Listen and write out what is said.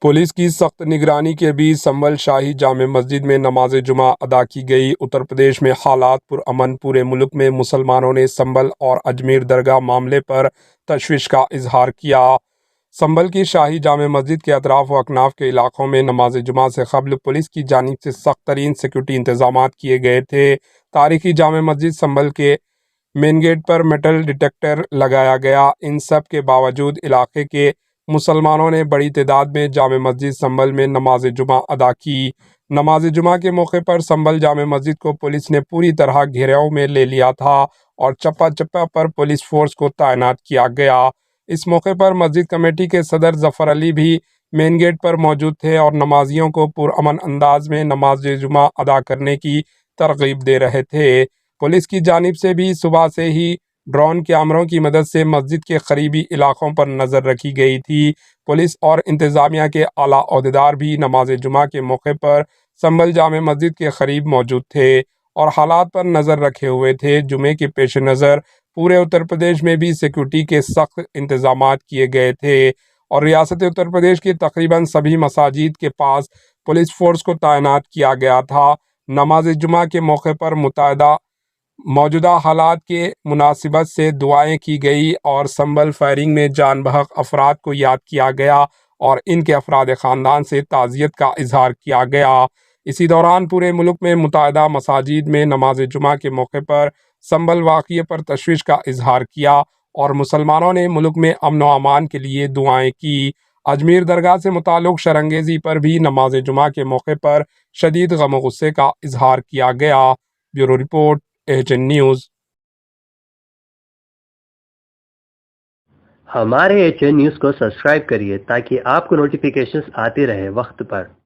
Police की सख्त निगरानी के बीच संभल शाही जामे मस्जिद में नमाज जुमा अदा की गई। उत्तर प्रदेश में हालात पुरअमन। पूरे मुल्क में मुसलमानों ने संभल और अजमेर दरगाह मामले पर तशवीश का इजहार किया। संभल की शाही जामे मस्जिद के अतराफ व अकनाफ के इलाकों में नमाज जुमा से कबल पुलिस की जानिब से सख्त तरीन सिक्योरिटी इंतजाम किए गए थे। तारीखी जामे मस्जिद संभल के मेन गेट पर मेटल डिटेक्टर लगाया गया। इन सब के बावजूद इलाके के मुसलमानों ने बड़ी तादाद में जामे मस्जिद संभल में नमाज जुमा अदा की। नमाज जुमा के मौके पर संभल जामे मस्जिद को पुलिस ने पूरी तरह घेराव में ले लिया था और चप्पा चप्पा पर पुलिस फोर्स को तैनात किया गया। इस मौके पर मस्जिद कमेटी के सदर जफर अली भी मेन गेट पर मौजूद थे और नमाजियों को पुरअमन अंदाज में नमाज जुमा अदा करने की तरगीब दे रहे थे। पुलिस की जानिब से भी सुबह से ही ड्रोन कैमरों की मदद से मस्जिद के करीबी इलाकों पर नज़र रखी गई थी। पुलिस और इंतज़ामिया के आला अहदेदार भी नमाज जुमा के मौके पर संभल जामे मस्जिद के करीब मौजूद थे और हालात पर नज़र रखे हुए थे। जुमे के पेश नज़र पूरे उत्तर प्रदेश में भी सिक्योरिटी के सख्त इंतजाम किए गए थे और रियासत उत्तर प्रदेश की तकरीबन सभी मसाजिद के पास पुलिस फोर्स को तैनात किया गया था। नमाज जुमा के मौके पर मौजूदा हालात के मुनासिबत से दुआएं की गई और संभल फायरिंग में जान बहक अफराद को याद किया गया और इनके अफराद ख़ानदान से ताज़ियत का इजहार किया गया। इसी दौरान पूरे मुल्क में मुतअद्दिद मसाजिद में नमाज जुमा के मौके पर संभल वाक़ये पर तशवीश का इजहार किया और मुसलमानों ने मुल्क में अमन व अमान के लिए दुआएं की। अजमेर दरगाह से मुताल्लिक़ शरंगेज़ी पर भी नमाज जुमा के मौके पर शदीद गम व गुस्से का इजहार किया गया। Bureau report HN news. हमारे एचएन न्यूज़ को सब्सक्राइब करिए ताकि आपको नोटिफिकेशंस आते रहे वक्त पर।